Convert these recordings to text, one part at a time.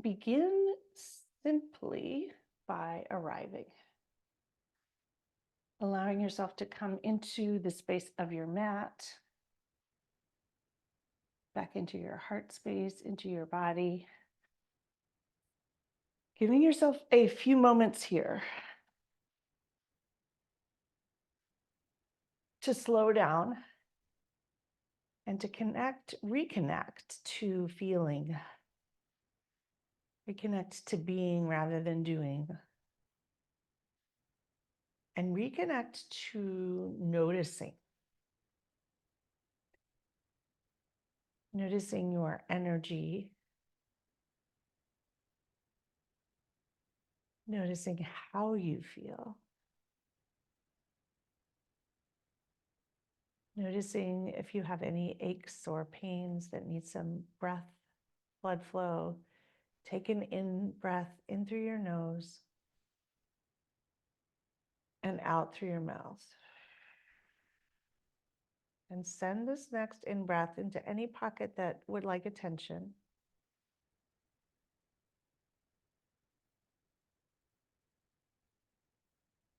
begin simply by arriving, allowing yourself to come into the space of your mat, back into your heart space, into your body. Giving yourself a few moments here to slow down and to reconnect to feeling, reconnect to being rather than doing, and reconnect to noticing your energy, noticing how you feel, noticing if you have any aches or pains that need some blood flow. Take an in breath in through your nose and out through your mouth. And send this next in breath into any pocket that would like attention.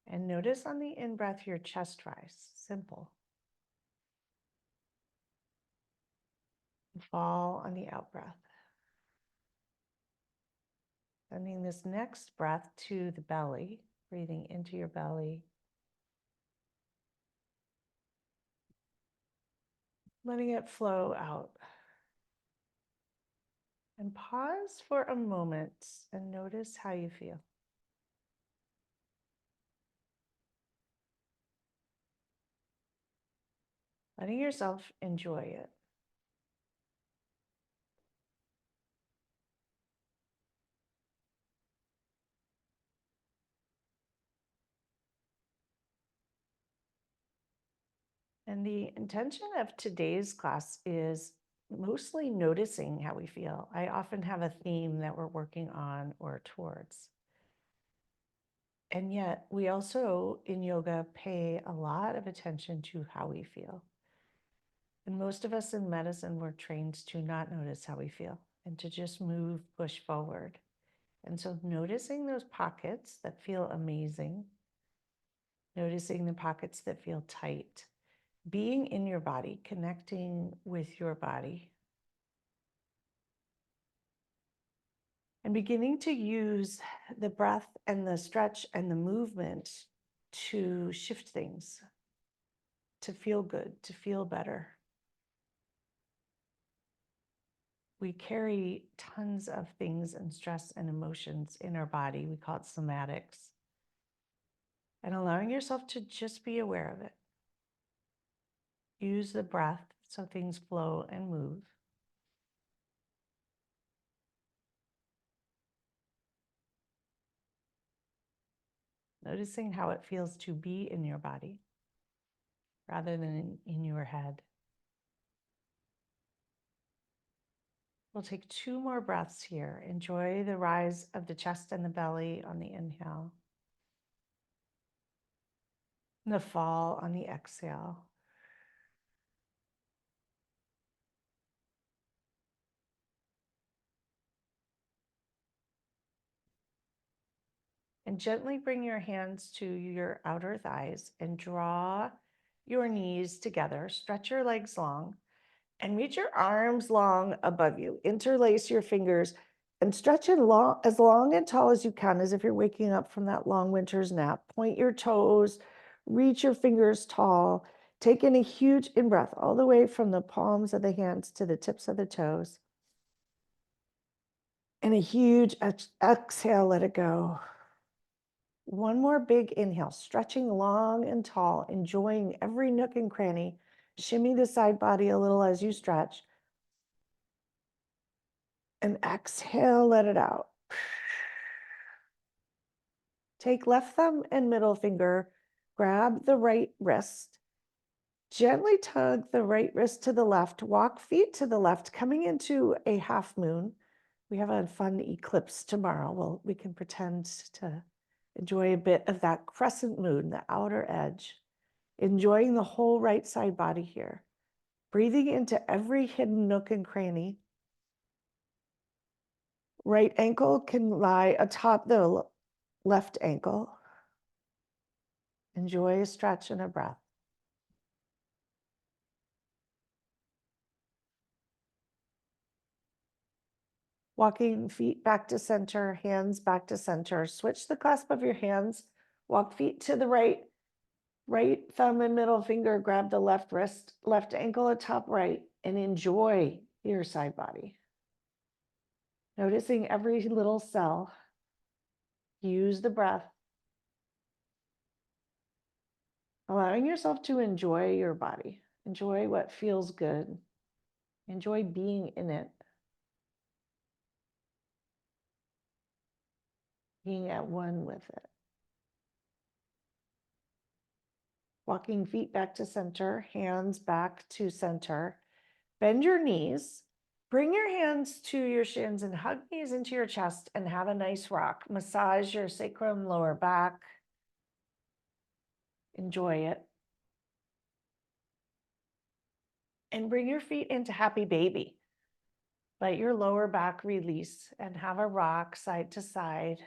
And notice on the in breath your chest rise, simple. Fall on the out breath. Sending this next breath to the belly, breathing into your belly. Letting it flow out. And pause for a moment and notice how you feel. Letting yourself enjoy it. And the intention of today's class is mostly noticing how we feel. I often have a theme that we're working on or towards. And yet we also in yoga pay a lot of attention to how we feel. And most of us in medicine were trained to not notice how we feel and to just move, push forward. And so noticing those pockets that feel amazing, noticing the pockets that feel tight, being in your body, connecting with your body, and beginning to use the breath and the stretch and the movement to shift things, to feel good, to feel better. We carry tons of things and stress and emotions in our body. We call it somatics. And allowing yourself to just be aware of it. Use the breath so things flow and move. Noticing how it feels to be in your body rather than in your head. We'll take 2 more breaths here. Enjoy the rise of the chest and the belly on the inhale. And the fall on the exhale. And gently bring your hands to your outer thighs and draw your knees together. Stretch your legs long and reach your arms long above you. Interlace your fingers and stretch it as long and tall as you can, as if you're waking up from that long winter's nap. Point your toes, reach your fingers tall. Take in a huge in-breath all the way from the palms of the hands to the tips of the toes. And a huge exhale, let it go. One more big inhale, stretching long and tall, enjoying every nook and cranny. Shimmy the side body a little as you stretch. And exhale, let it out. Take left thumb and middle finger, grab the right wrist. Gently tug the right wrist to the left, walk feet to the left, coming into a half moon. We have a fun eclipse tomorrow. Well, we can pretend to enjoy a bit of that crescent moon, the outer edge, enjoying the whole right side body here, breathing into every hidden nook and cranny, Right ankle can lie atop the left ankle. Enjoy a stretch and a breath. Walking feet back to center, hands back to center. Switch the clasp of your hands. Walk feet to the right. Right thumb and middle finger grab the left wrist, left ankle atop right, and enjoy your side body. Noticing every little cell. Use the breath. Allowing yourself to enjoy your body. Enjoy what feels good. Enjoy being in it. Being at one with it. Walking feet back to center, hands back to center. Bend your knees. Bring your hands to your shins and hug knees into your chest and have a nice rock. Massage your sacrum, lower back. Enjoy it. And bring your feet into happy baby. Let your lower back release and have a rock side to side.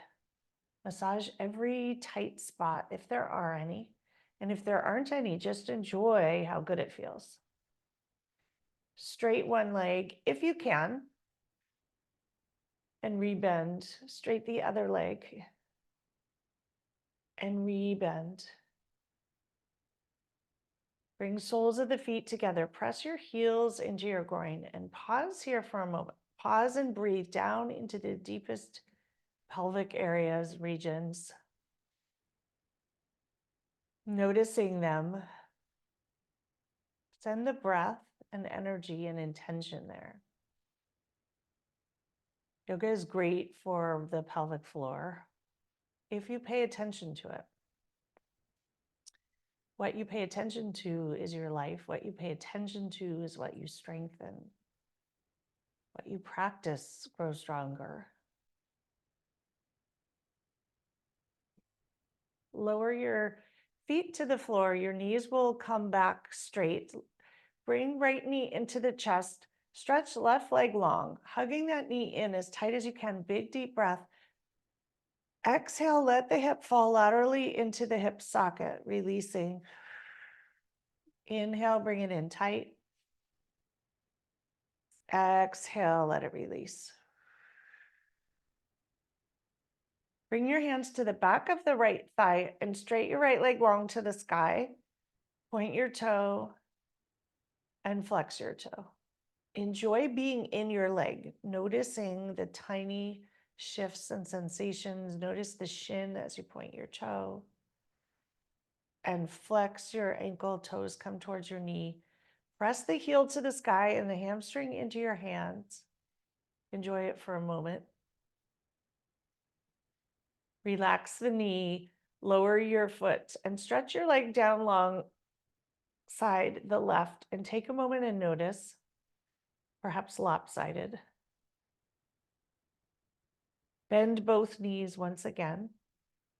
Massage every tight spot if there are any. And if there aren't any, just enjoy how good it feels. Straight one leg if you can. And rebend. Straight the other leg. And rebend. Bring soles of the feet together. Press your heels into your groin and pause here for a moment. Pause and breathe down into the deepest pelvic areas, regions. Noticing them. Send the breath and energy and intention there. Yoga is great for the pelvic floor if you pay attention to it. What you pay attention to is your life. What you pay attention to is what you strengthen. What you practice grows stronger. Lower your feet to the floor. Your knees will come back straight. Bring right knee into the chest. Stretch left leg long, hugging that knee in as tight as you can. Big, deep breath. Exhale, let the hip fall laterally into the hip socket, releasing. Inhale, bring it in tight. Exhale, let it release. Bring your hands to the back of the right thigh and straight your right leg long to the sky. Point your toe and flex your toe. Enjoy being in your leg, noticing the tiny shifts and sensations. Notice the shin as you point your toe. And flex your ankle, toes come towards your knee. Press the heel to the sky and the hamstring into your hands. Enjoy it for a moment. Relax the knee, lower your foot, and stretch your leg down long side, the left, and take a moment and notice, perhaps lopsided. Bend both knees once again.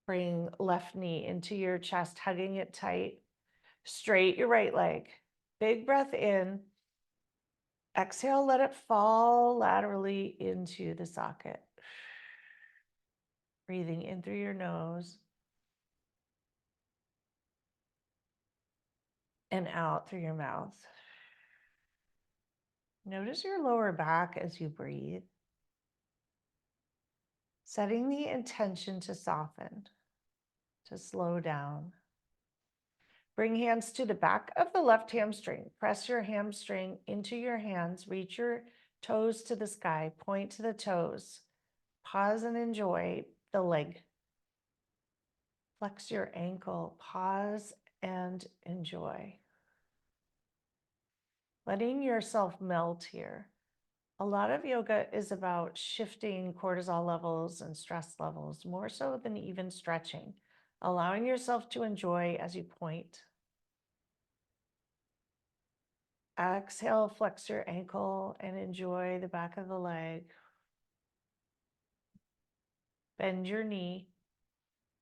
Bring left knee into your chest, hugging it tight. Straight your right leg. Big breath in. Exhale, let it fall laterally into the socket. Breathing in through your nose and out through your mouth. Notice your lower back as you breathe. Setting the intention to soften, to slow down. Bring hands to the back of the left hamstring. Press your hamstring into your hands. Reach your toes to the sky. Point to the toes. Pause and enjoy the leg. Flex your ankle. Pause and enjoy. Letting yourself melt here. A lot of yoga is about shifting cortisol levels and stress levels, more so than even stretching. Allowing yourself to enjoy as you point. Exhale, flex your ankle and enjoy the back of the leg. Bend your knee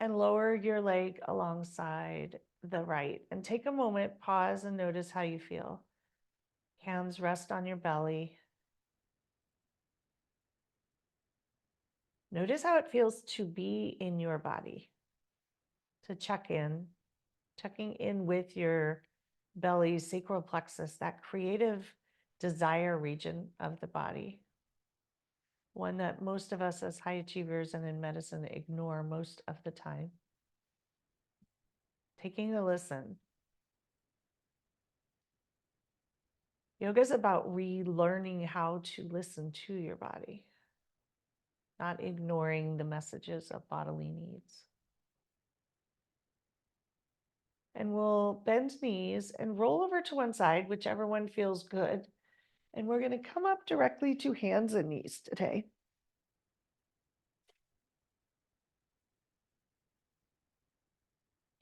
and lower your leg alongside the right. And take a moment, pause and notice how you feel. Hands rest on your belly. Notice how it feels to be in your body, to checking in with your belly, sacral plexus, that creative desire region of the body, one that most of us as high achievers and in medicine ignore most of the time. Taking a listen. Yoga is about relearning how to listen to your body, not ignoring the messages of bodily needs. And we'll bend knees and roll over to one side, whichever one feels good. And we're going to come up directly to hands and knees today.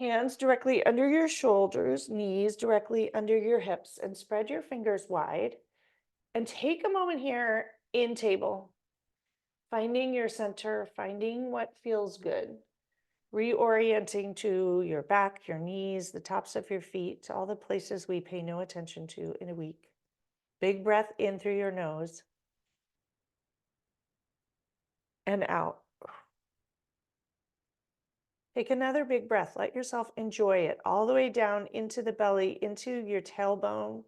Hands directly under your shoulders, knees directly under your hips, and spread your fingers wide. And take a moment here in table, finding your center, finding what feels good, reorienting to your back, your knees, the tops of your feet, all the places we pay no attention to in a week. Big breath in through your nose and out. Take another big breath. Let yourself enjoy it all the way down into the belly, into your tailbone,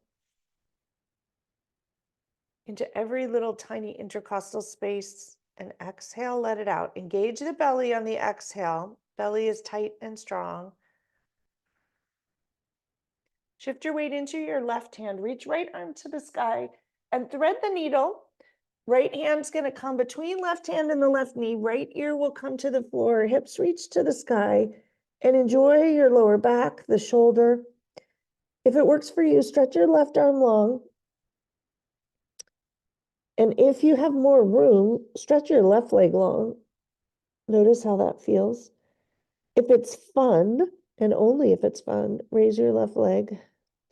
into every little tiny intercostal space. And exhale, let it out. Engage the belly on the exhale. Belly is tight and strong. Shift your weight into your left hand. Reach right arm to the sky and thread the needle. Right hand's going to come between left hand and the left knee. Right ear will come to the floor. Hips reach to the sky. And enjoy your lower back, the shoulder. If it works for you, stretch your left arm long. And if you have more room, stretch your left leg long. Notice how that feels. If it's fun, and only if it's fun, raise your left leg.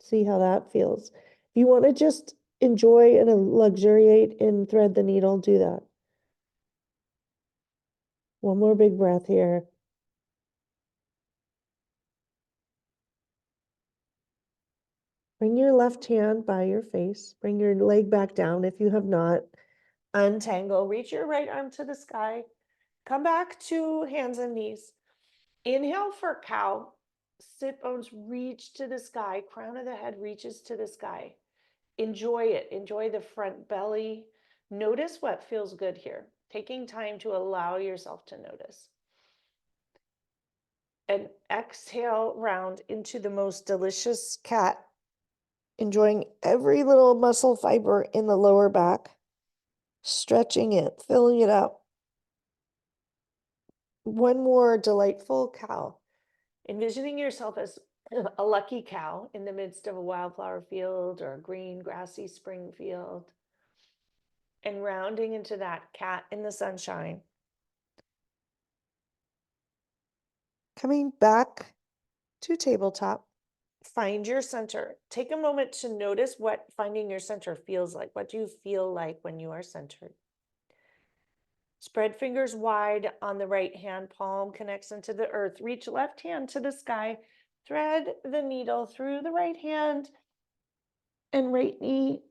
See how that feels. If you want to just enjoy and luxuriate and thread the needle, do that. One more big breath here. Bring your left hand by your face. Bring your leg back down if you have not. Untangle. Reach your right arm to the sky. Come back to hands and knees. Inhale for cow. Sit bones reach to the sky. Crown of the head reaches to the sky. Enjoy it. Enjoy the front belly. Notice what feels good here. Taking time to allow yourself to notice. And exhale round into the most delicious cat. Enjoying every little muscle fiber in the lower back. Stretching it, filling it up. One more delightful cow. Envisioning yourself as a lucky cow in the midst of a wildflower field or a green grassy spring field. And rounding into that cat in the sunshine. Coming back to tabletop. Find your center. Take a moment to notice what finding your center feels like. What do you feel like when you are centered? Spread fingers wide on the right hand. Palm connects into the earth. Reach left hand to the sky. Thread the needle through the right hand and right knee.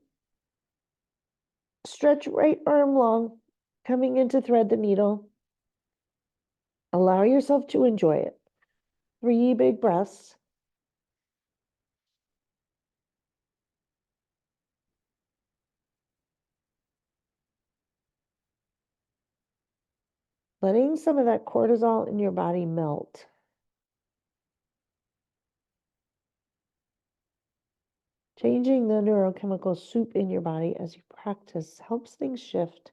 Stretch right arm long, coming in to thread the needle. Allow yourself to enjoy it. 3 big breaths. Letting some of that cortisol in your body melt. Changing the neurochemical soup in your body as you practice helps things shift.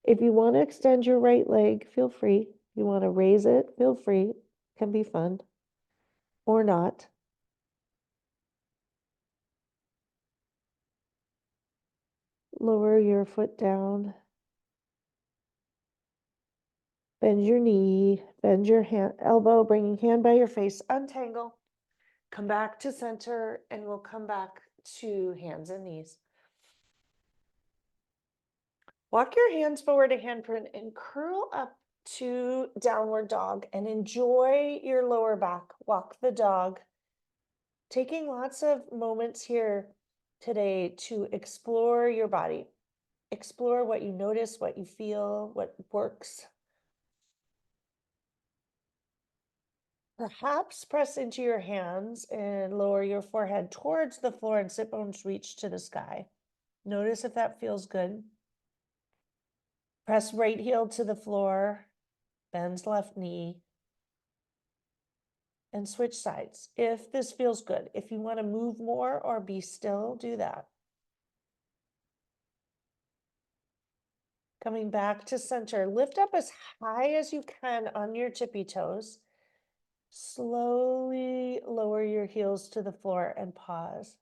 If you want to extend your right leg, feel free. If you want to raise it, feel free. It can be fun or not. Lower your foot down. Bend your knee, bend your hand, elbow, bringing hand by your face, untangle. Come back to center, and we'll come back to hands and knees. Walk your hands forward to handprint and curl up to downward dog and enjoy your lower back. Walk the dog. Taking lots of moments here today to explore your body. Explore what you notice, what you feel, what works. Perhaps press into your hands and lower your forehead towards the floor and sit bones reach to the sky. Notice if that feels good. Press right heel to the floor, bend left knee, and switch sides if this feels good. If you want to move more or be still, do that. Coming back to center, lift up as high as you can on your tippy toes. Slowly lower your heels to the floor and pause.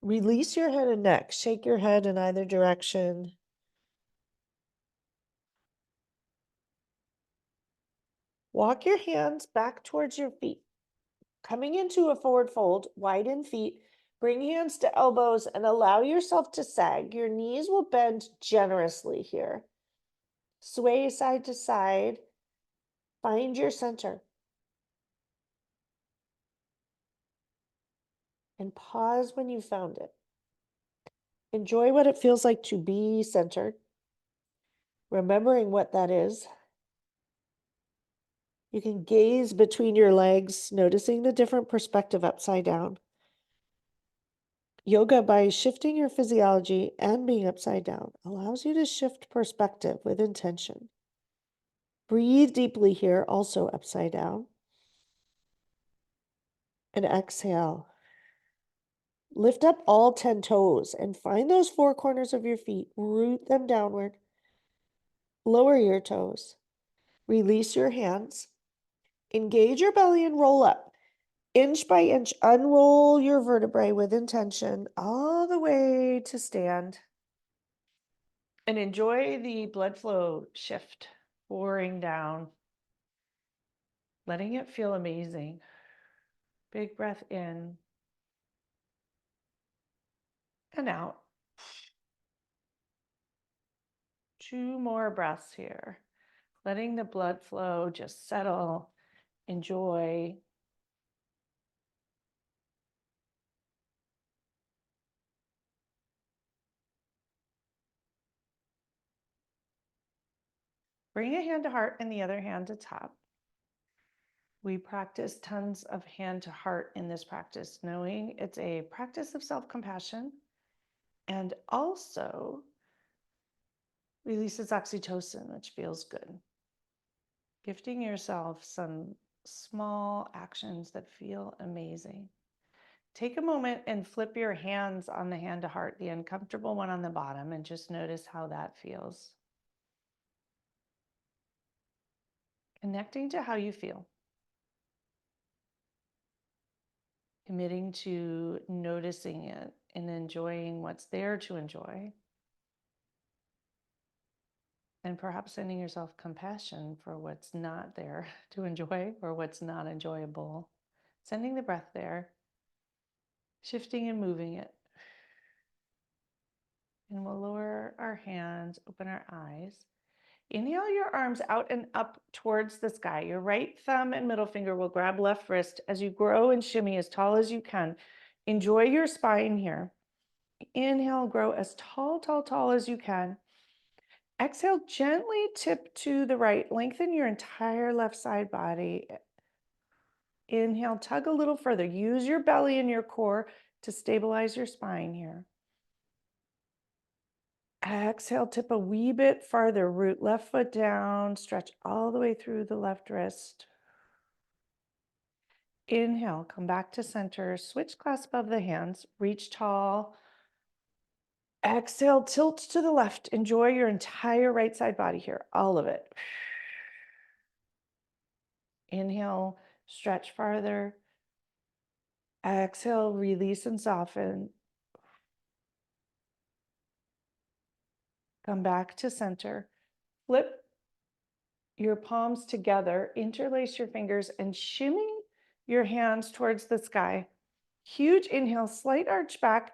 Release your head and neck. Shake your head in either direction. Walk your hands back towards your feet. Coming into a forward fold, widen feet, bring hands to elbows and allow yourself to sag. Your knees will bend generously here. Sway side to side. Find your center. And pause when you found it. Enjoy what it feels like to be centered, remembering what that is. You can gaze between your legs, noticing the different perspective upside down. Yoga, by shifting your physiology and being upside down, allows you to shift perspective with intention. Breathe deeply here, also upside down. And exhale. Lift up all 10 toes and find those four corners of your feet. Root them downward. Lower your toes. Release your hands. Engage your belly and roll up. Inch by inch, unroll your vertebrae with intention all the way to stand. And enjoy the blood flow shift, pouring down, letting it feel amazing. Big breath in and out. 2 more breaths here. Letting the blood flow just settle. Enjoy. Bring a hand to heart and the other hand to top. We practice tons of hand to heart in this practice, knowing it's a practice of self-compassion and also releases oxytocin, which feels good. Gifting yourself some small actions that feel amazing. Take a moment and flip your hands on the hand to heart, the uncomfortable one on the bottom, and just notice how that feels. Connecting to how you feel. Committing to noticing it and enjoying what's there to enjoy. And perhaps sending yourself compassion for what's not there to enjoy or what's not enjoyable. Sending the breath there, shifting and moving it. And we'll lower our hands, open our eyes. Inhale your arms out and up towards the sky. Your right thumb and middle finger will grab left wrist as you grow and shimmy as tall as you can. Enjoy your spine here. Inhale, grow as tall, tall, tall as you can. Exhale, gently tip to the right. Lengthen your entire left side body. Inhale, tug a little further. Use your belly and your core to stabilize your spine here. Exhale, tip a wee bit farther. Root left foot down. Stretch all the way through the left wrist. Inhale, come back to center. Switch clasp of the hands. Reach tall. Exhale, tilt to the left. Enjoy your entire right side body here, all of it. Inhale, stretch farther. Exhale, release and soften. Come back to center. Flip your palms together, interlace your fingers, and shimmy your hands towards the sky. Huge inhale, slight arch back.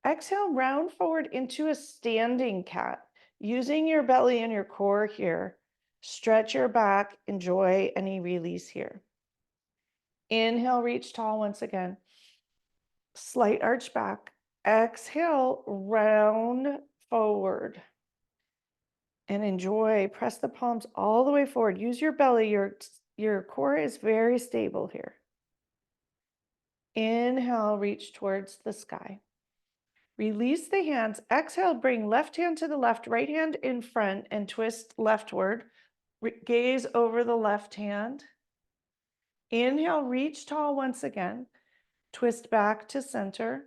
Exhale, round forward into a standing cat. Using your belly and your core here. Stretch your back, enjoy any release here. Inhale, reach tall once again. Slight arch back. Exhale, round forward. And enjoy. Press the palms all the way forward. Use your belly. Your core is very stable here. Inhale, reach towards the sky. Release the hands. Exhale, bring left hand to the left, right hand in front, and twist leftward. Gaze over the left hand. Inhale, reach tall once again. Twist back to center.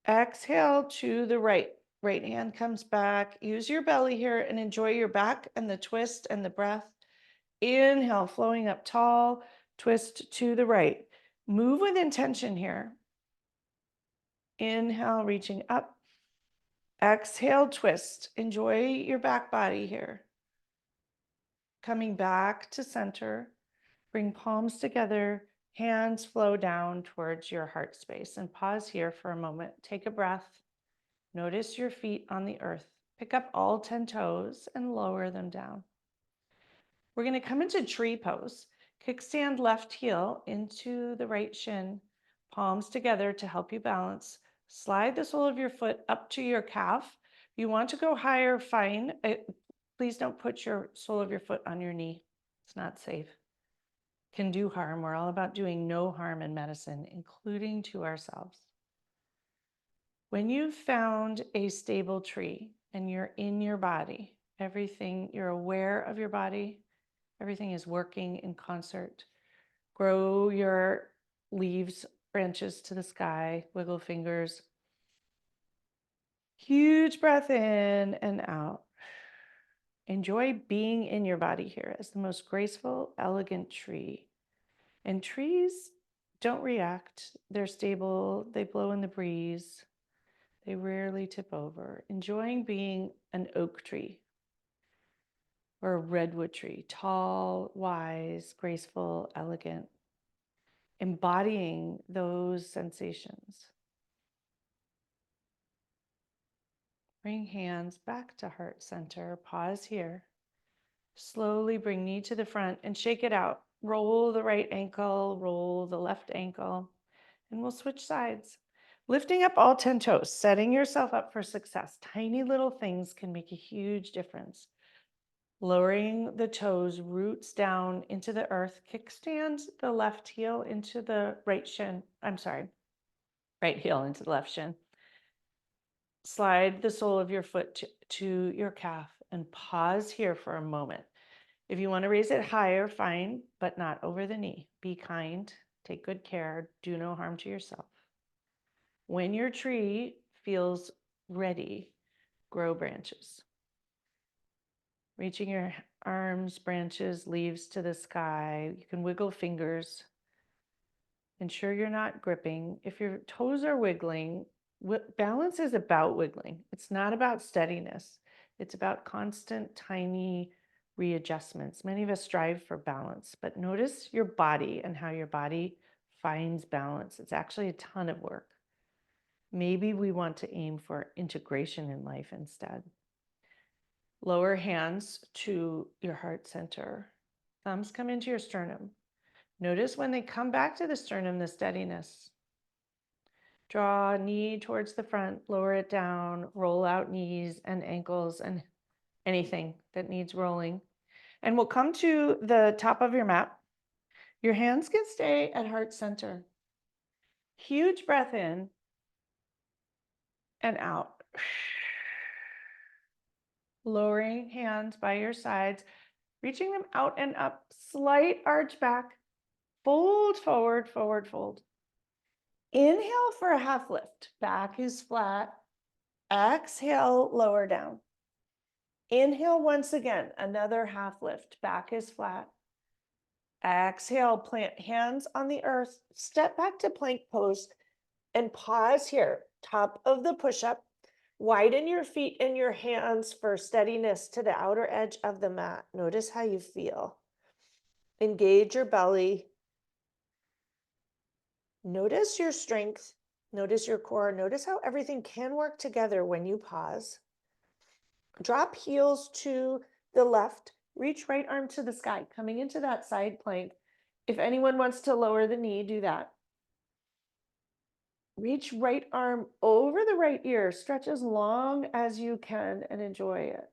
Exhale to the right. Right hand comes back. Use your belly here and enjoy your back and the twist and the breath. Inhale, flowing up tall. Twist to the right. Move with intention here. Inhale, reaching up. Exhale, twist. Enjoy your back body here. Coming back to center. Bring palms together. Hands flow down towards your heart space. And pause here for a moment. Take a breath. Notice your feet on the earth. Pick up all 10 toes and lower them down. We're going to come into tree pose. Kickstand left heel into the right shin. Palms together to help you balance. Slide the sole of your foot up to your calf. If you want to go higher, fine. Please don't put your sole of your foot on your knee. It's not safe. Can do harm. We're all about doing no harm in medicine, including to ourselves. When you've found a stable tree and you're in your body, you're aware of your body, everything is working in concert. Grow your leaves, branches to the sky, wiggle fingers. Huge breath in and out. Enjoy being in your body here as the most graceful, elegant tree. And trees don't react. They're stable. They blow in the breeze. They rarely tip over. Enjoying being an oak tree or a redwood tree, tall, wise, graceful, elegant. Embodying those sensations. Bring hands back to heart center. Pause here. Slowly bring knee to the front and shake it out. Roll the right ankle, roll the left ankle, and we'll switch sides. Lifting up all 10 toes, setting yourself up for success. Tiny little things can make a huge difference. Lowering the toes, roots down into the earth. Kickstand the left heel into the right shin. Right heel into the left shin. Slide the sole of your foot to your calf and pause here for a moment. If you want to raise it higher, fine, but not over the knee. Be kind, take good care, do no harm to yourself. When your tree feels ready, grow branches. Reaching your arms, branches, leaves to the sky. You can wiggle fingers. Ensure you're not gripping. If your toes are wiggling, balance is about wiggling. It's not about steadiness. It's about constant, tiny readjustments. Many of us strive for balance, but notice your body and how your body finds balance. It's actually a ton of work. Maybe we want to aim for integration in life instead. Lower hands to your heart center. Thumbs come into your sternum. Notice when they come back to the sternum, the steadiness. Draw knee towards the front, lower it down, roll out knees and ankles and anything that needs rolling. And we'll come to the top of your mat. Your hands can stay at heart center. Huge breath in and out. Lowering hands by your sides, reaching them out and up, slight arch back, fold forward, forward fold. Inhale for a half lift, back is flat. Exhale, lower down. Inhale once again, another half lift, back is flat. Exhale, plant hands on the earth, step back to plank pose and pause here. Top of the push-up, widen your feet and your hands for steadiness to the outer edge of the mat. Notice how you feel. Engage your belly. Notice your strength. Notice your core. Notice how everything can work together when you pause. Drop heels to the left. Reach right arm to the sky, coming into that side plank. If anyone wants to lower the knee, do that. Reach right arm over the right ear. Stretch as long as you can and enjoy it.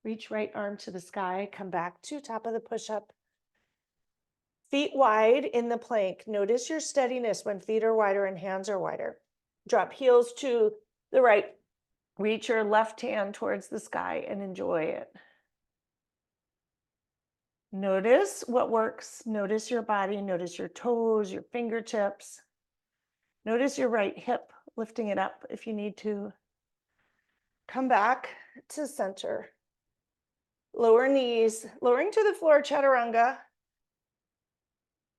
Reach right arm to the sky, come back to top of the push-up. Feet wide in the plank. Notice your steadiness when feet are wider and hands are wider. Drop heels to the right. Reach your left hand towards the sky and enjoy it. Notice what works. Notice your body. Notice your toes, your fingertips. Notice your right hip, lifting it up if you need to. Come back to center. Lower knees, lowering to the floor, chaturanga.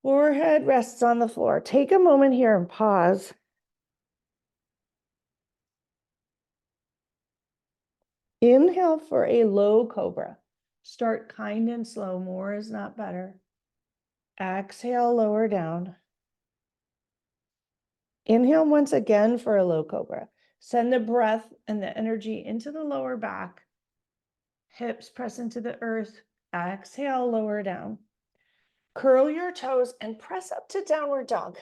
Forehead rests on the floor. Take a moment here and pause. Inhale for a low cobra. Start kind and slow. More is not better. Exhale, lower down. Inhale once again for a low cobra. Send the breath and the energy into the lower back. Hips press into the earth. Exhale, lower down. Curl your toes and press up to downward dog.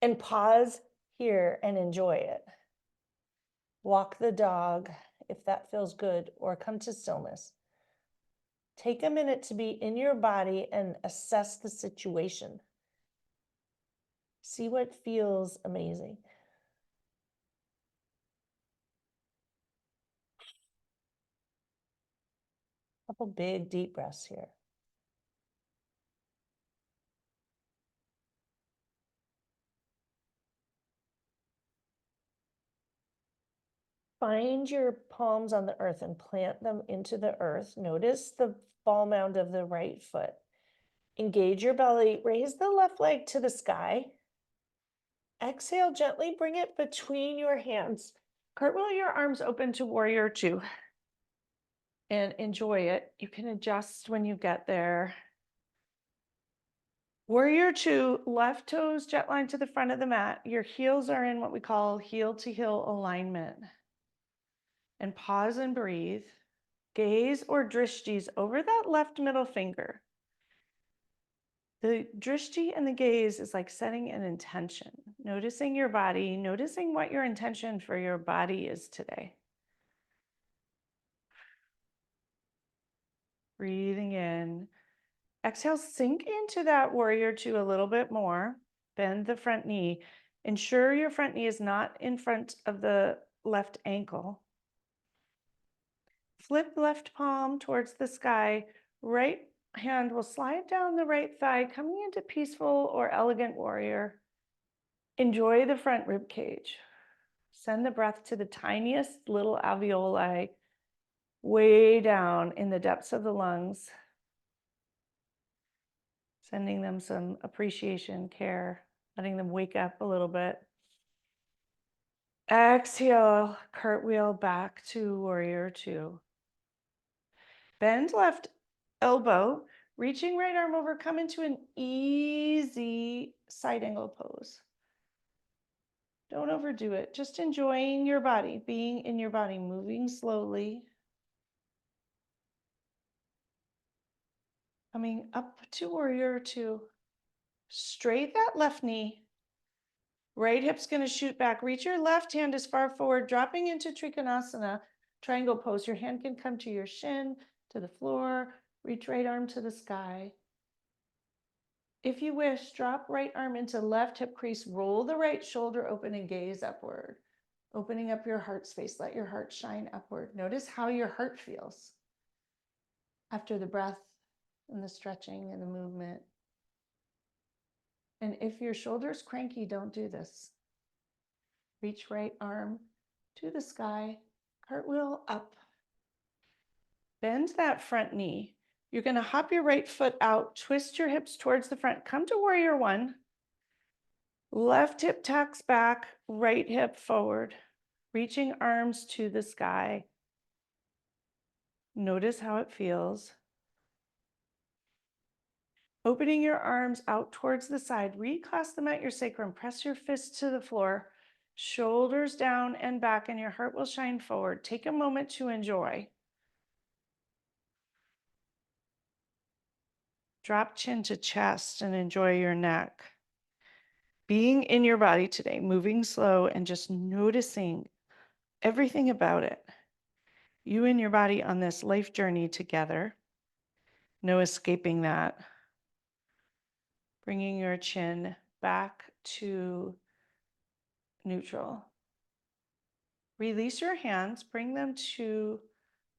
And pause here and enjoy it. Walk the dog if that feels good, or come to stillness. Take a minute to be in your body and assess the situation. See what feels amazing. Couple big deep breaths here. Find your palms on the earth and plant them into the earth. Notice the ball mound of the right foot. Engage your belly. Raise the left leg to the sky. Exhale, gently bring it between your hands. Cartwheel your arms open to warrior two. And enjoy it. You can adjust when you get there. Warrior two, left toes jet line to the front of the mat. Your heels are in what we call heel to heel alignment. And pause and breathe. Gaze or drishtis over that left middle finger. The drishti and the gaze is like setting an intention, noticing your body, noticing what your intention for your body is today. Breathing in. Exhale, sink into that warrior two a little bit more. Bend the front knee. Ensure your front knee is not in front of the left ankle. Flip left palm towards the sky. Right hand will slide down the right thigh, coming into peaceful or elegant warrior. Enjoy the front rib cage. Send the breath to the tiniest little alveoli, way down in the depths of the lungs. Sending them some appreciation, care, letting them wake up a little bit. Exhale, cartwheel back to warrior two. Bend left elbow, reaching right arm over, come into an easy side angle pose. Don't overdo it, just enjoying your body, being in your body, moving slowly. Coming up to warrior two. Straight that left knee. Right hip's gonna shoot back. Reach your left hand as far forward, dropping into Trikonasana, triangle pose. Your hand can come to your shin, to the floor. Reach right arm to the sky. If you wish, drop right arm into left hip crease, roll the right shoulder open and gaze upward. Opening up your heart space, let your heart shine upward. Notice how your heart feels after the breath and the stretching and the movement. And if your shoulder's cranky, don't do this. Reach right arm to the sky, cartwheel up. Bend that front knee. You're going to hop your right foot out, twist your hips towards the front, come to warrior one. Left hip tacks back, right hip forward, reaching arms to the sky. Notice how it feels. Opening your arms out towards the side, reclasp them at your sacrum, press your fists to the floor, shoulders down and back, and your heart will shine forward. Take a moment to enjoy. Drop chin to chest and enjoy your neck. Being in your body today, moving slow and just noticing everything about it. You and your body on this life journey together. No escaping that. Bringing your chin back to neutral. Release your hands, bring them to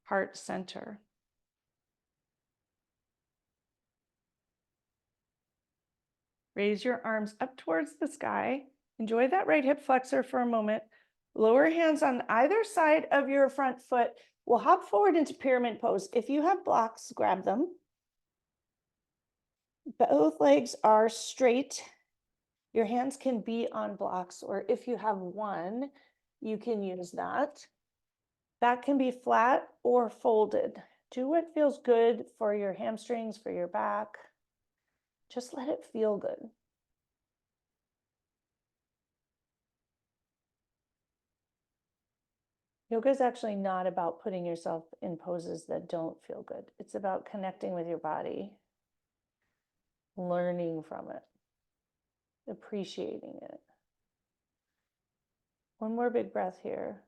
heart center. Raise your arms up towards the sky. Enjoy that right hip flexor for a moment. Lower hands on either side of your front foot. We'll hop forward into pyramid pose. If you have blocks, grab them. Both legs are straight. Your hands can be on blocks, or if you have one, you can use that. That can be flat or folded. Do what feels good for your hamstrings, for your back. Just let it feel good. Yoga is actually not about putting yourself in poses that don't feel good. It's about connecting with your body, learning from it, appreciating it. One more big breath here.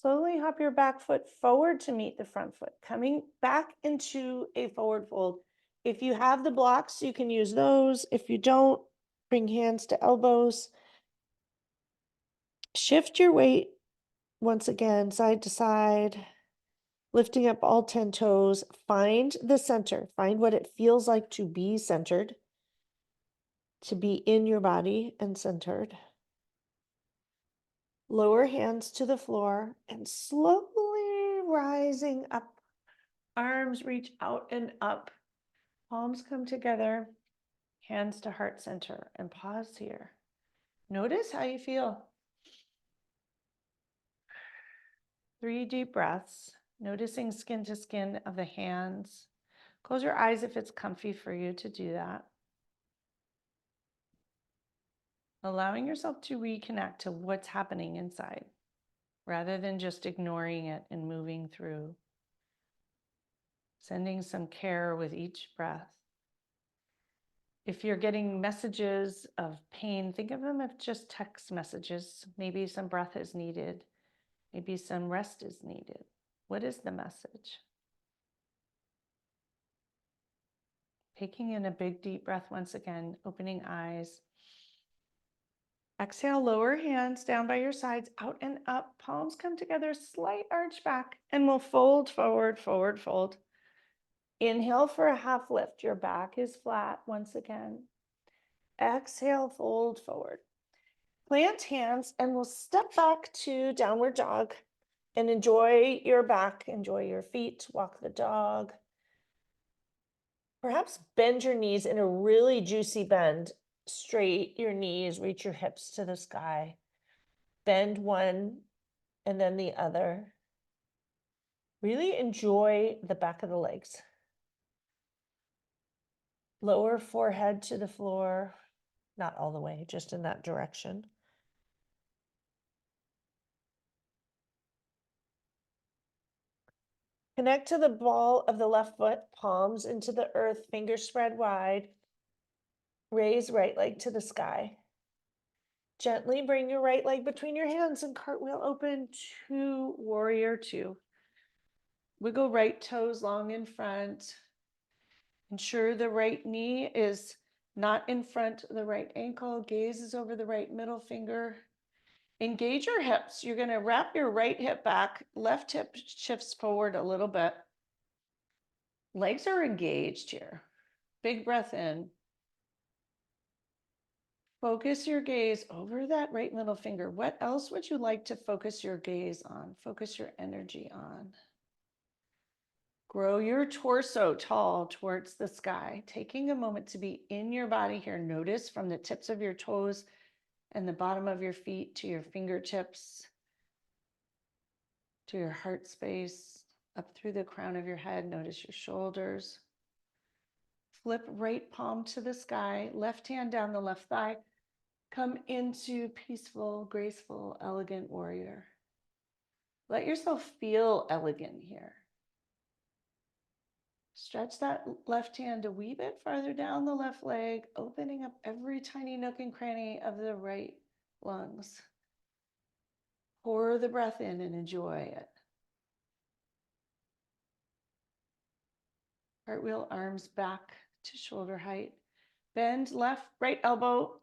Slowly hop your back foot forward to meet the front foot, coming back into a forward fold. If you have the blocks, you can use those. If you don't, bring hands to elbows. Shift your weight once again, side to side, lifting up all 10 toes. Find the center. Find what it feels like to be centered, to be in your body and centered. Lower hands to the floor and slowly rising up. Arms reach out and up. Palms come together. Hands to heart center, and pause here. Notice how you feel. 3 deep breaths, noticing skin to skin of the hands. Close your eyes if it's comfy for you to do that. Allowing yourself to reconnect to what's happening inside, rather than just ignoring it and moving through. Sending some care with each breath. If you're getting messages of pain, think of them as just text messages. Maybe some breath is needed. Maybe some rest is needed. What is the message? Taking in a big deep breath once again, opening eyes. Exhale, lower hands down by your sides, out and up. Palms come together, slight arch back, and we'll fold forward, forward, fold. Inhale for a half lift. Your back is flat once again. Exhale, fold forward. Plant hands, and we'll step back to downward dog and enjoy your back, enjoy your feet, walk the dog. Perhaps bend your knees in a really juicy bend. Straight your knees, reach your hips to the sky. Bend one and then the other. Really enjoy the back of the legs. Lower forehead to the floor, not all the way, just in that direction. Connect to the ball of the left foot, palms into the earth, fingers spread wide. Raise right leg to the sky. Gently bring your right leg between your hands and cartwheel open to warrior two. Wiggle right toes long in front. Ensure the right knee is not in front of the right ankle. Gaze is over the right middle finger. Engage your hips. You're going to wrap your right hip back. Left hip shifts forward a little bit. Legs are engaged here. Big breath in. Focus your gaze over that right middle finger. What else would you like to focus your gaze on? Focus your energy on. Grow your torso tall towards the sky, taking a moment to be in your body here. Notice from the tips of your toes and the bottom of your feet to your fingertips, to your heart space, up through the crown of your head. Notice your shoulders. Flip right palm to the sky, left hand down the left thigh. Come into peaceful, graceful, elegant warrior. Let yourself feel elegant here. Stretch that left hand a wee bit farther down the left leg, opening up every tiny nook and cranny of the right lungs. Pour the breath in and enjoy it. Cartwheel, arms back to shoulder height. Bend right elbow,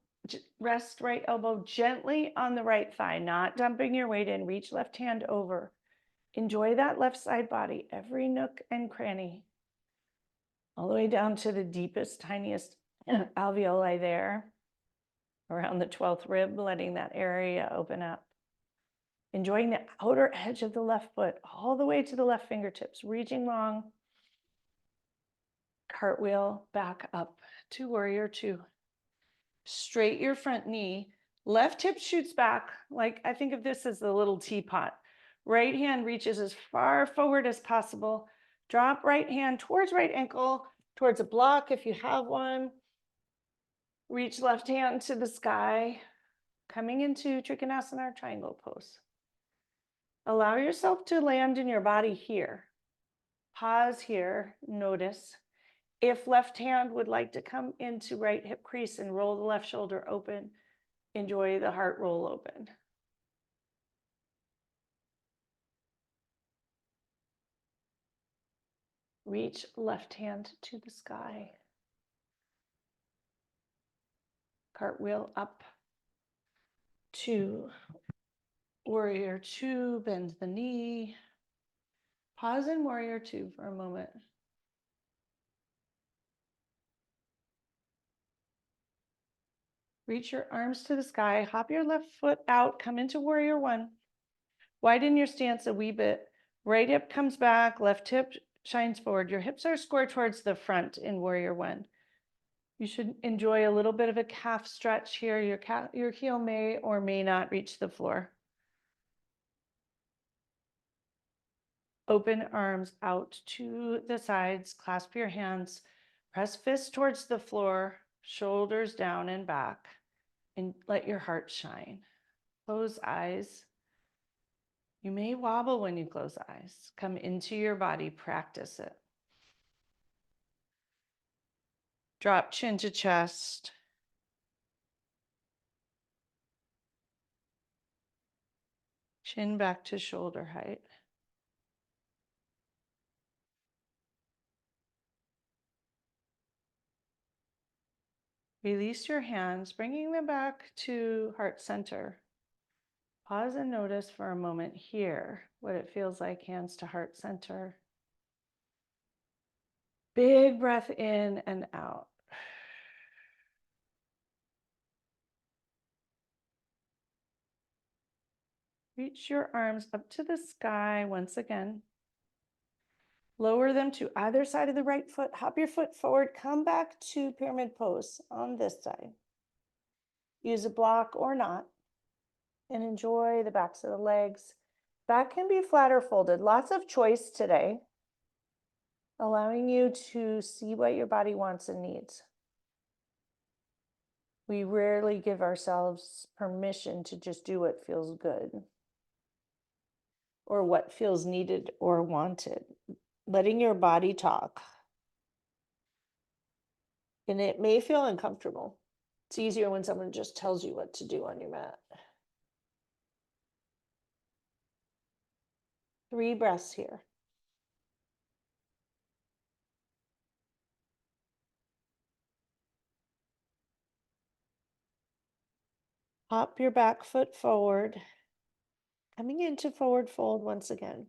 rest right elbow gently on the right thigh, not dumping your weight in. Reach left hand over. Enjoy that left side body, every nook and cranny, all the way down to the deepest, tiniest alveoli there, around the 12th rib, letting that area open up. Enjoying the outer edge of the left foot, all the way to the left fingertips, reaching long. Cartwheel back up to warrior two. Straight your front knee. Left hip shoots back. Like I think of this as the little teapot. Right hand reaches as far forward as possible. Drop right hand towards right ankle, towards a block if you have one. Reach left hand to the sky, coming into Trikonasana triangle pose. Allow yourself to land in your body here. Pause here, notice. If left hand would like to come into right hip crease and roll the left shoulder open, enjoy the heart roll open. Reach left hand to the sky. Cartwheel up to warrior two, bend the knee. Pause in warrior two for a moment. Reach your arms to the sky, hop your left foot out, come into warrior one. Widen your stance a wee bit. Right hip comes back, left hip shines forward. Your hips are square towards the front in warrior one. You should enjoy a little bit of a calf stretch here. Your heel may or may not reach the floor. Open arms out to the sides, clasp your hands, press fists towards the floor, shoulders down and back, and let your heart shine. Close eyes. You may wobble when you close eyes. Come into your body, practice it. Drop chin to chest. Chin back to shoulder height. Release your hands, bringing them back to heart center. Pause and notice for a moment here what it feels like, hands to heart center. Big breath in and out. Reach your arms up to the sky once again. Lower them to either side of the right foot. Hop your foot forward. Come back to pyramid pose on this side. Use a block or not. And enjoy the backs of the legs. Back can be flat or folded. Lots of choice today. Allowing you to see what your body wants and needs. We rarely give ourselves permission to just do what feels good or what feels needed or wanted. Letting your body talk. And it may feel uncomfortable. It's easier when someone just tells you what to do on your mat. 3 breaths here. Hop your back foot forward. Coming into forward fold once again.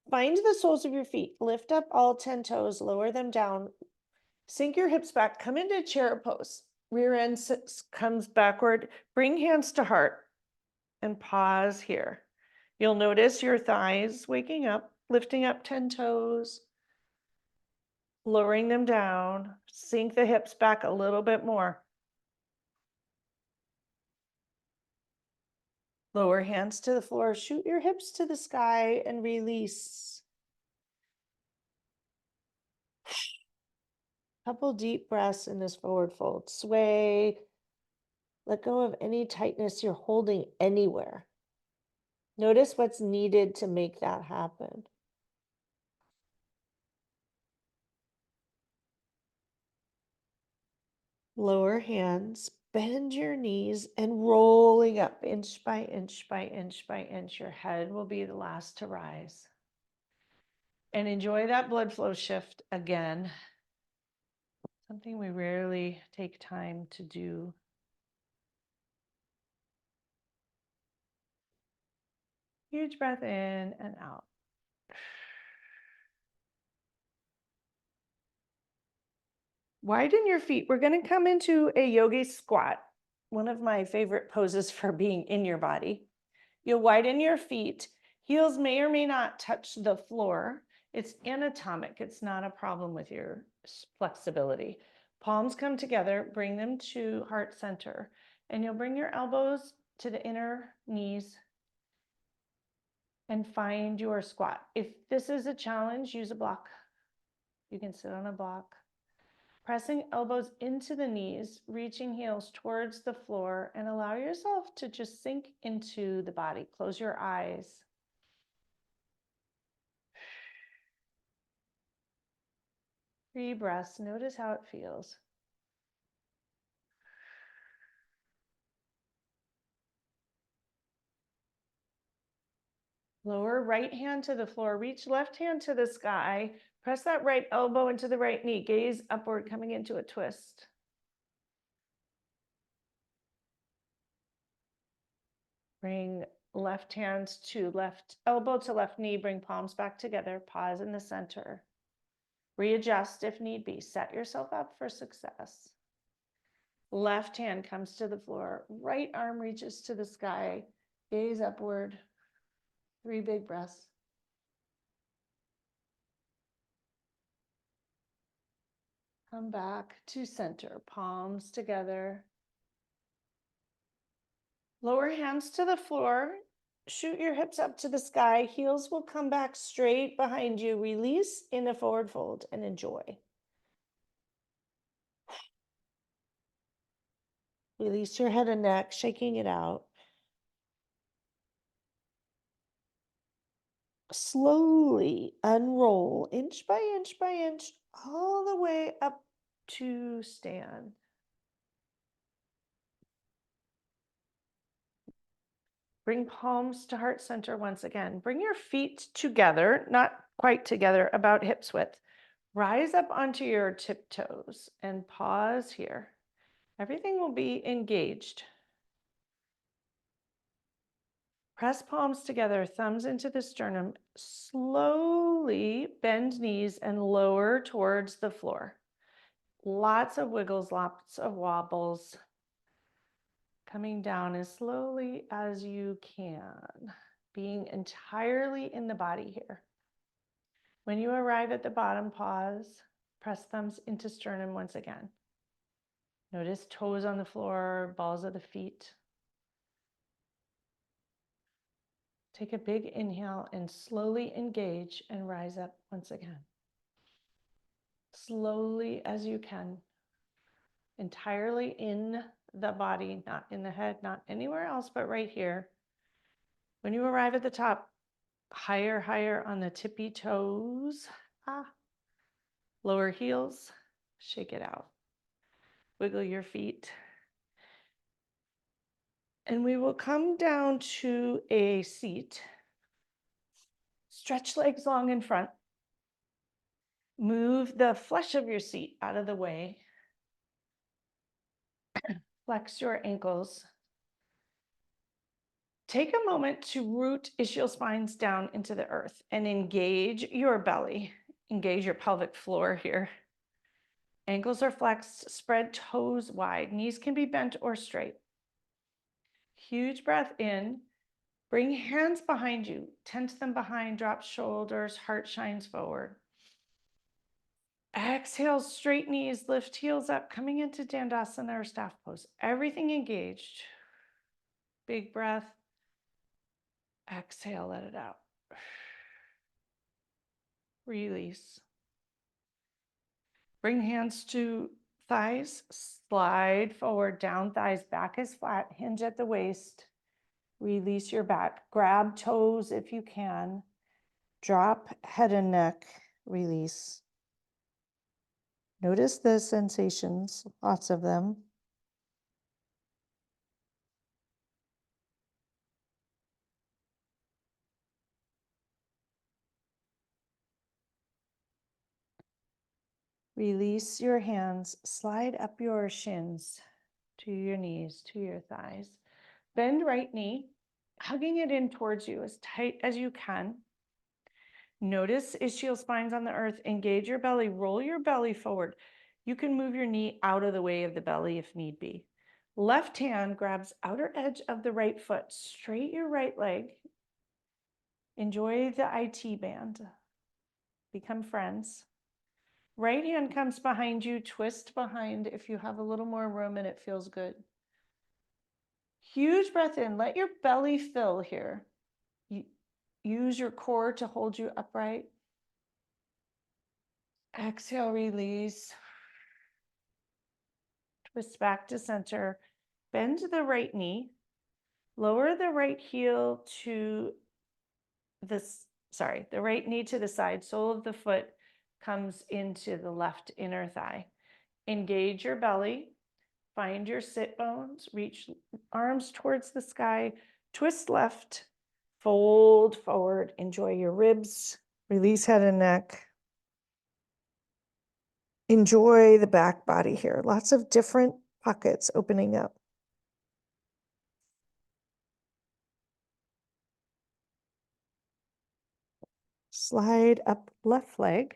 Find the soles of your feet. Lift up all 10 toes, lower them down. Sink your hips back, come into chair pose. Rear end comes backward. Bring hands to heart and pause here. You'll notice your thighs waking up, lifting up 10 toes, lowering them down. Sink the hips back a little bit more. Lower hands to the floor, shoot your hips to the sky and release. Couple deep breaths in this forward fold. Sway. Let go of any tightness you're holding anywhere. Notice what's needed to make that happen. Lower hands, Bend your knees and rolling up inch by inch by inch by inch. Your head will be the last to rise. And enjoy that blood flow shift again. Something we rarely take time to do. Huge breath in and out. Widen your feet. We're going to come into a yogi squat, one of my favorite poses for being in your body. You'll widen your feet. Heels may or may not touch the floor. It's anatomic. It's not a problem with your flexibility. Palms come together, bring them to heart center, and you'll bring your elbows to the inner knees and find your squat. If this is a challenge, use a block. You can sit on a block. Pressing elbows into the knees, reaching heels towards the floor, and allow yourself to just sink into the body. Close your eyes. 3 breaths. Notice how it feels. Lower right hand to the floor. Reach left hand to the sky. Press that right elbow into the right knee. Gaze upward, coming into a twist. Bring left hand to left elbow to left knee. Bring palms back together. Pause in the center. Readjust if need be. Set yourself up for success. Left hand comes to the floor. Right arm reaches to the sky. Gaze upward. 3 big breaths. Come back to center. Palms together. Lower hands to the floor. Shoot your hips up to the sky. Heels will come back straight behind you. Release in a forward fold and enjoy. Release your head and neck, shaking it out. Slowly unroll inch by inch all the way up to stand. Bring palms to heart center once again. Bring your feet together, not quite together, about hips width. Rise up onto your tiptoes and pause here. Everything will be engaged. Press palms together, thumbs into the sternum. Slowly bend knees and lower towards the floor. Lots of wiggles, lots of wobbles. Coming down as slowly as you can, being entirely in the body here. When you arrive at the bottom, pause, press thumbs into sternum once again. Notice toes on the floor, balls of the feet. Take a big inhale and slowly engage and rise up once again. Slowly as you can, entirely in the body, not in the head, not anywhere else, but right here. When you arrive at the top, higher, higher on the tippy toes. Lower heels, shake it out. Wiggle your feet. And we will come down to a seat. Stretch legs long in front. Move the flesh of your seat out of the way. Flex your ankles. Take a moment to root ischial spines down into the earth and engage your belly. Engage your pelvic floor here. Ankles are flexed, spread toes wide. Knees can be bent or straight. Huge breath in. Bring hands behind you. Tense them behind, drop shoulders, heart shines forward. Exhale, straight knees, lift heels up, coming into Dandasana or staff pose. Everything engaged. Big breath. Exhale, let it out. Release. Bring hands to thighs, slide forward, down thighs, back is flat, hinge at the waist. Release your back. Grab toes if you can. Drop head and neck, release. Notice the sensations, lots of them. Release your hands, slide up your shins to your knees, to your thighs. Bend right knee, hugging it in towards you as tight as you can. Notice ischial spines on the earth. Engage your belly, roll your belly forward. You can move your knee out of the way of the belly if need be. Left hand grabs outer edge of the right foot. Straight your right leg. Enjoy the IT band. Become friends. Right hand comes behind you. Twist behind if you have a little more room and it feels good. Huge breath in. Let your belly fill here. Use your core to hold you upright. Exhale, release. Twist back to center. Bend the right knee. Lower the right heel to the right knee to the side. Sole of the foot comes into the left inner thigh. Engage your belly. Find your sit bones. Reach arms towards the sky. Twist left. Fold forward. Enjoy your ribs. Release head and neck. Enjoy the back body here. Lots of different pockets opening up. Slide up left leg.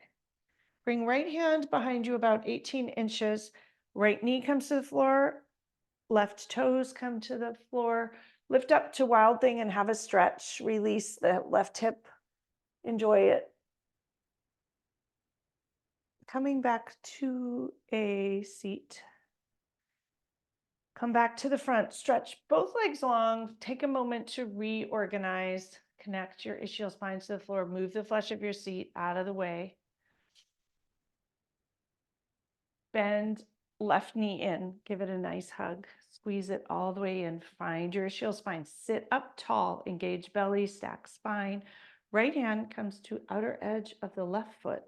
Bring right hand behind you about 18 inches. Right knee comes to the floor. Left toes come to the floor. Lift up to wild thing and have a stretch. Release the left hip. Enjoy it. Coming back to a seat. Come back to the front. Stretch both legs long. Take a moment to reorganize. Connect your ischial spines to the floor. Move the flesh of your seat out of the way. Bend left knee in. Give it a nice hug. Squeeze it all the way in. Find your ischial spine. Sit up tall. Engage belly. Stack spine. Right hand comes to outer edge of the left foot.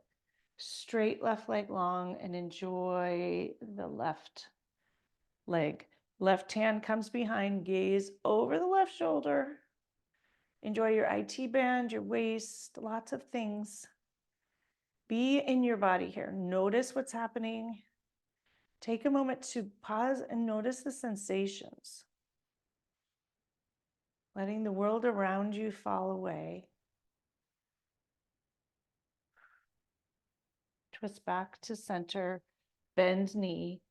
Straight left leg long and enjoy the left leg. Left hand comes behind. Gaze over the left shoulder. Enjoy your IT band, your waist, lots of things. Be in your body here. Notice what's happening. Take a moment to pause and notice the sensations. Letting the world around you fall away. Twist back to center. Bend knee.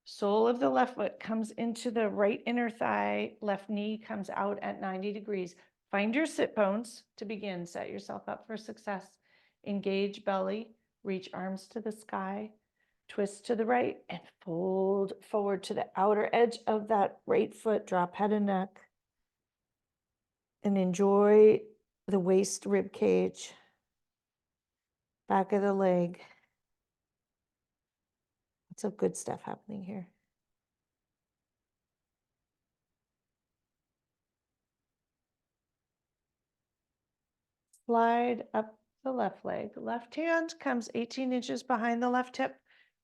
Sole of the left foot comes into the right inner thigh. Left knee comes out at 90 degrees. Find your sit bones to begin. Set yourself up for success. Engage belly. Reach arms to the sky. Twist to the right and fold forward to the outer edge of that right foot. Drop head and neck. And enjoy the waist rib cage. Back of the leg. Lots of good stuff happening here. Slide up the left leg. Left hand comes 18 inches behind the left hip.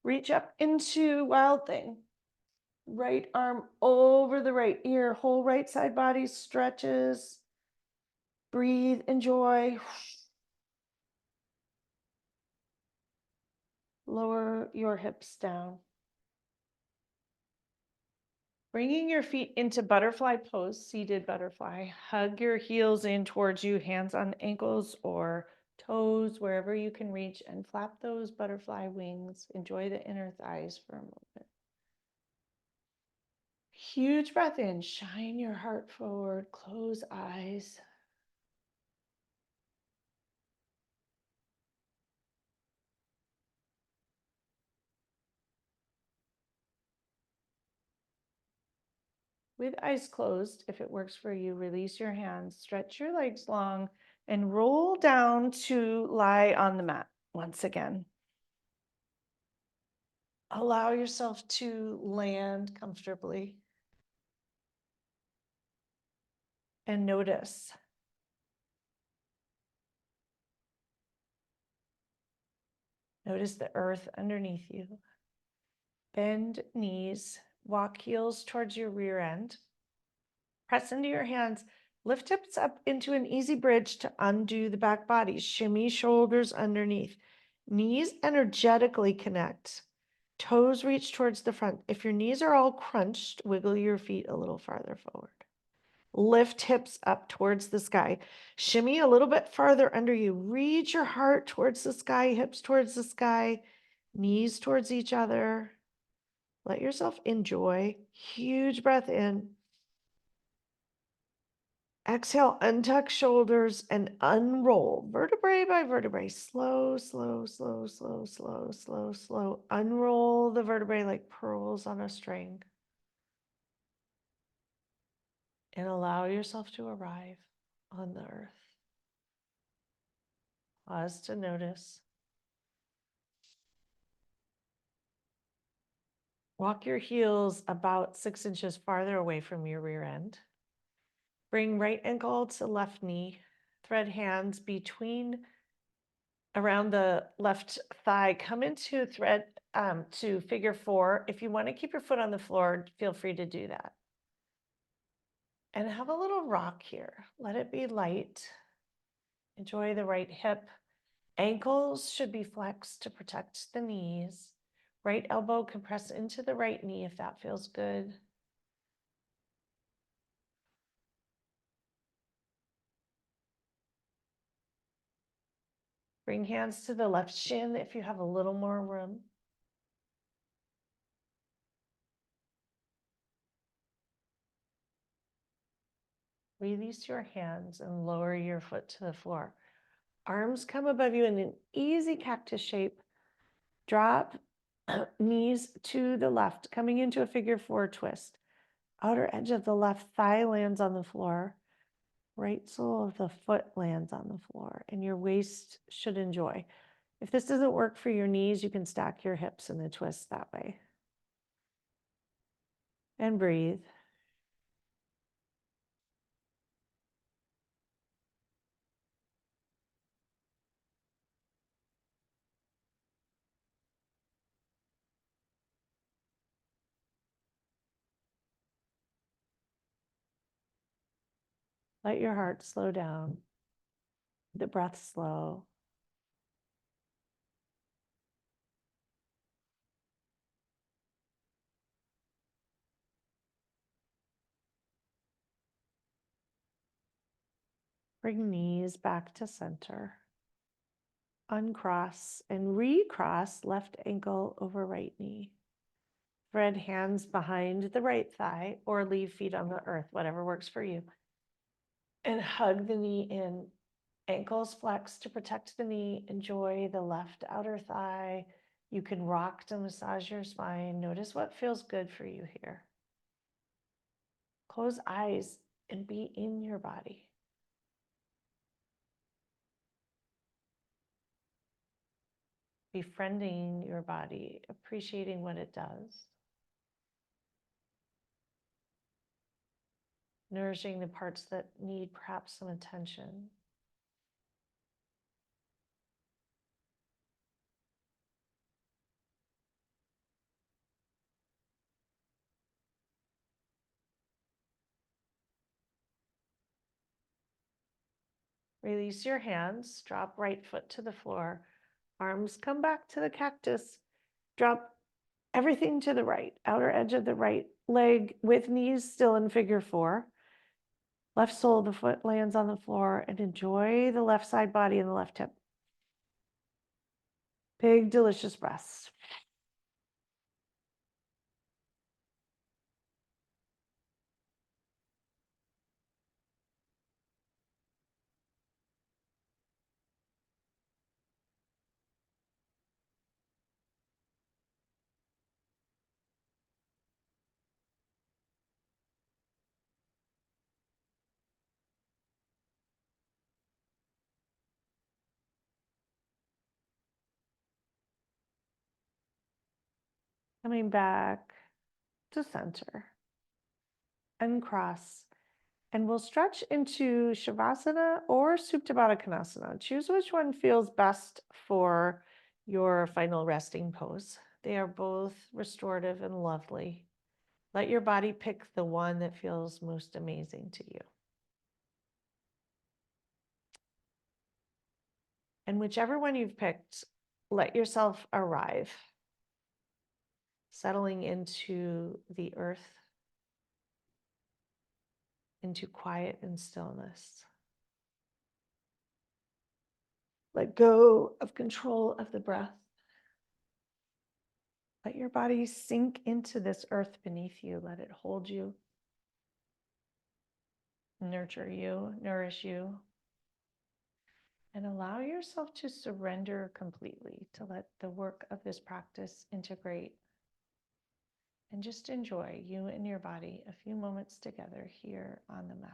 Reach up into wild thing. Right arm over the right ear. Whole right side body stretches. Breathe, enjoy. Lower your hips down. Bringing your feet into butterfly pose, seated butterfly. Hug your heels in towards you, hands on ankles or toes, wherever you can reach, and flap those butterfly wings. Enjoy the inner thighs for a moment. Huge breath in, shine your heart forward, close eyes. With eyes closed, if it works for you, release your hands, stretch your legs long, and roll down to lie on the mat once again. Allow yourself to land comfortably. And notice. Notice the earth underneath you. Bend knees, walk heels towards your rear end. Press into your hands, lift hips up into an easy bridge to undo the back body. Shimmy shoulders underneath. Knees energetically connect. Toes reach towards the front. If your knees are all crunched, wiggle your feet a little farther forward. Lift hips up towards the sky. Shimmy a little bit farther under you. Reach your heart towards the sky, hips towards the sky, knees towards each other. Let yourself enjoy. Huge breath in. Exhale, untuck shoulders and unroll vertebrae by vertebrae. Slow, slow, slow, slow, slow, slow, slow. Unroll the vertebrae like pearls on a string. And allow yourself to arrive on the earth. Pause to notice. Walk your heels about 6 inches farther away from your rear end. Bring right ankle to left knee. Thread hands between around the left thigh. Come into thread to figure 4. If you want to keep your foot on the floor, feel free to do that. And have a little rock here. Let it be light. Enjoy the right hip. Ankles should be flexed to protect the knees. Right elbow can press into the right knee if that feels good. Bring hands to the left shin if you have a little more room. Release your hands and lower your foot to the floor. Arms come above you in an easy cactus shape. Drop knees to the left, coming into a figure 4 twist. Outer edge of the left thigh lands on the floor. Right sole of the foot lands on the floor, and your waist should enjoy. If this doesn't work for your knees, you can stack your hips in a twist that way. And breathe. Let your heart slow down. The breath slow. Bring knees back to center. Uncross and recross left ankle over right knee. Thread hands behind the right thigh or leave feet on the earth, whatever works for you. And hug the knee in. Ankles flex to protect the knee. Enjoy the left outer thigh. You can rock to massage your spine. Notice what feels good for you here. Close eyes and be in your body. Befriending your body, appreciating what it does. Nourishing the parts that need perhaps some attention. Release your hands, drop right foot to the floor. Arms come back to the cactus. Drop everything to the right, outer edge of the right leg with knees still in figure 4. Left sole of the foot lands on the floor, and enjoy the left side body and the left hip. Big, delicious breaths. Coming back to center. Uncross. And we'll stretch into Shavasana or Supta Baddha Konasana. Choose which one feels best for your final resting pose. They are both restorative and lovely. Let your body pick the one that feels most amazing to you. And whichever one you've picked, let yourself arrive, settling into the earth, into quiet and stillness. Let go of control of the breath. Let your body sink into this earth beneath you. Let it hold you, nurture you, nourish you. And allow yourself to surrender completely, to let the work of this practice integrate. And just enjoy you and your body a few moments together here on the mat.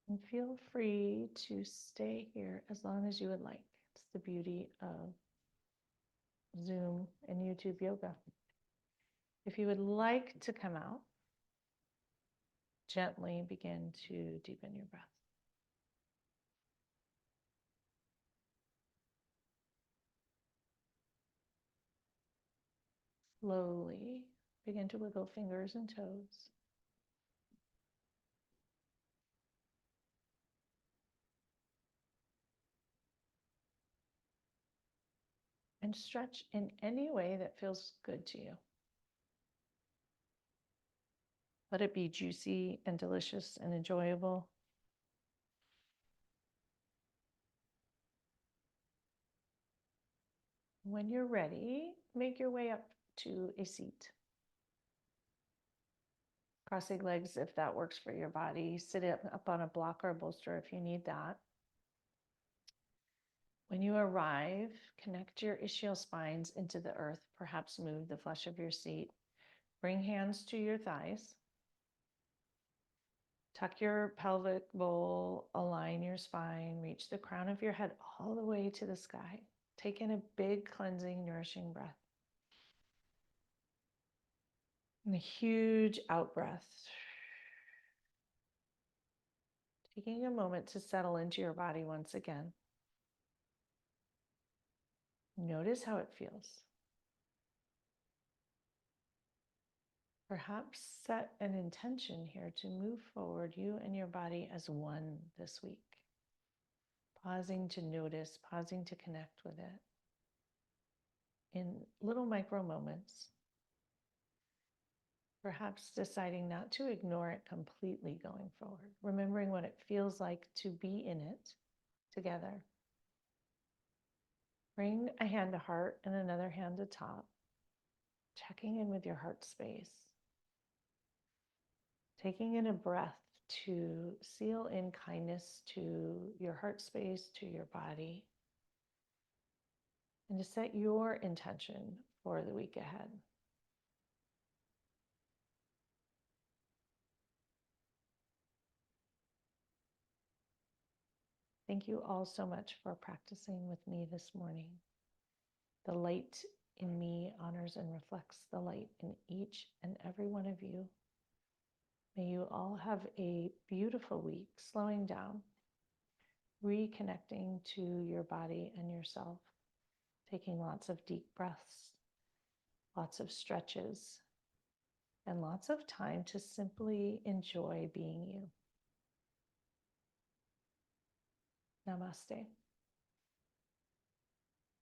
And feel free to stay here as long as you would like. It's the beauty of Zoom and YouTube yoga. If you would like to come out, gently begin to deepen your breath. Slowly begin to wiggle fingers and toes. And stretch in any way that feels good to you. Let it be juicy and delicious and enjoyable. When you're ready, make your way up to a seat. Crossing legs if that works for your body. Sit up on a block or a bolster if you need that. When you arrive, connect your ischial spines into the earth. Perhaps move the flesh of your seat. Bring hands to your thighs. Tuck your pelvic bowl, align your spine, reach the crown of your head all the way to the sky. Take in a big, cleansing, nourishing breath. And a huge out breath. Taking a moment to settle into your body once again. Notice how it feels. Perhaps set an intention here to move forward, you and your body as one this week. Pausing to notice, pausing to connect with it in little micro moments. Perhaps deciding not to ignore it completely going forward. Remembering what it feels like to be in it together. Bring a hand to heart and another hand to top. Checking in with your heart space. Taking in a breath to seal in kindness to your heart space, to your body, and to set your intention for the week ahead. Thank you all so much for practicing with me this morning. The light in me honors and reflects the light in each and every one of you. May you all have a beautiful week, slowing down, reconnecting to your body and yourself, taking lots of deep breaths, lots of stretches, and lots of time to simply enjoy being you. Namaste.